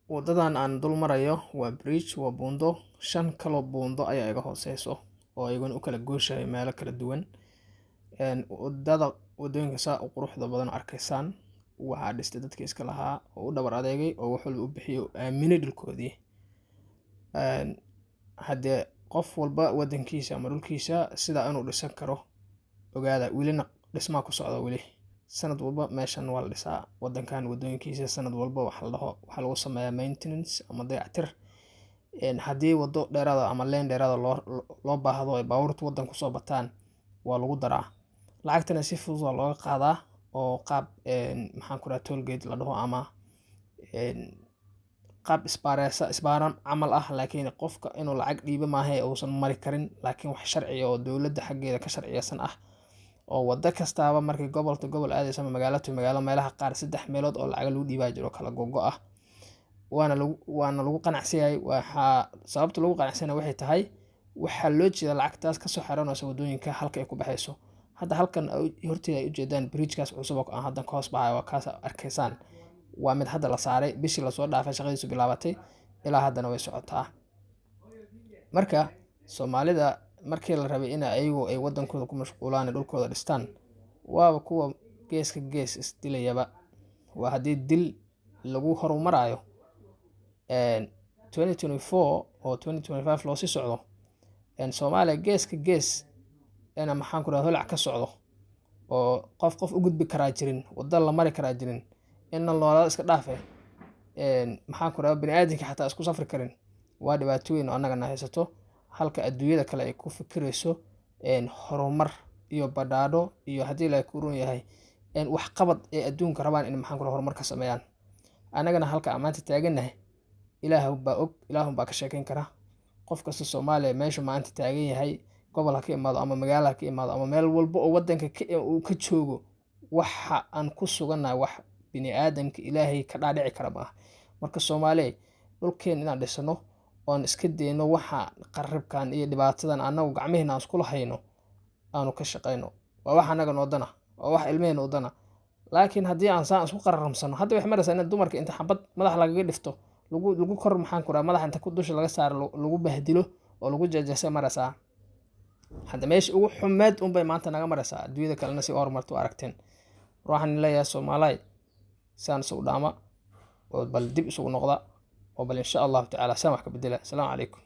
wadadan aan dul marayo waa bridge, waa buundo 5 kalo buundo ayaa iga hooseyso oo ayaguna u kala gooshayo meelo kala duwan. wadooyinka saa u quruxda badan arkaysaan waxaa dhistay dadkii iska lahaa oo u dhabar adeegay oo wax walba u bixiyay oo aaminay dhulkoodii. haddee qof walba wadankiisa ama dhulkiisa sida inuu dhisan karo ogaada, welina dhismaa ku socda weli. sanad walba meeshan waa la dhisaa wadankan wadooyinkiisa, sanad walba waxaa lagu sameeyaa maintenance ama dayactir. haddii wado dheeraada ama leen dheeraada loo baahdo ay baabuurta wadan kusoo bataan waa lagu daraa. lacagtana si fudud waa looga qaadaa oo qaab maxaan ku rahaa toll gate la dhaho ama qaab isbaaran camal ah, laakiin qofka inuu lacag dhiibo maaha uusan mari karin, laakiin wax sharci oo dowladda xaggeeda ka sharciyeysan ah oo wada kastaaba markii gobolka gobol aadaysa ama magaalo to magaalo meelaha qaar 3 meelood oo lacag lagu dhiibaa jiro kala gogo ah, waana lagu qanacsiiyay. waxa sababta lagu qanacsiiyay waxay tahay waxa loo jeedaa lacagtaas ka soo xiranaysa wadooyinka halka ay ku baxayso. hadda halkan horteeda ay u jeedaan bridge-kaas cusub oo aan hadda ka hoos baxay waa kaas arkaysaan, waa mid hadda la saaray bishii la soo dhaafay shaqadiisu bilaabatay ilaa haddana way socotaa. marka Soomaalida markii la rabay in ayagu ay wadankooda ku mashquulaan dhulkooda dhistaan, waa kuwa geeska gees isdilayaba. waa haddii dil lagu horumarayo 2024 oo 2025 loo sii socdo Soomaaliya geeska gees ina maxaan ku rahaa holac ka socdo oo qof u gudbi karaa jirin, wada la mari karaa jirin, in nolol iska dhaafay maxaan ku rahaa bini'aadamka xataa isku safri karin. waa dhibaato weyn oo anagana haysato, halka adduunyada kale ay ku fikirayso horumar iyo badhaadho iyo haddii la ku run yahay wax qabad ee adduunka rabaan in maxaan ku rahaa horumar ka sameeyaan. anagana halka amaanta taaganahay ilaahay baa og, ilaahay baa ka sheekeyn kara. qof kasta Soomaaliya meesha maanta taagan yahay, gobol ka imaado ama magaalo ka imaado ama meel walba oo wadanka uu ka joogo, waxa aan ku suganahay wax bini'aadamka ilaahay ka dhaadhici kara ma aha. marka Soomaaliya dhulkeen inaan dhisano oon iska deeno waxa qarribkan iyo dhibaatadan anagu gacmaheenna aan isku lahayno aanu ka shaqeyno. waa wax anaga noodana, waa wax ilmeena wadana. laakiin haddii aan saan isku qarramsano, hadda wax maraysa in dumarka inta xabad madax lagaga dhifto lagu kor maxaan ku rahaa madaxa inta ku dusha laga saaro lagu bahdilo oo lagu jajasay maraysaa. hadda meesha ugu xumeed bay maanta naga maraysaa, adduunyada kalena si horumarto aragteen. waxaan leeyahay Soomaaliya saan soo dhaama oo bal dib isugu noqda oo bal insha Allah ta'ala saan wax ka bedela. Assalaamu calaykum.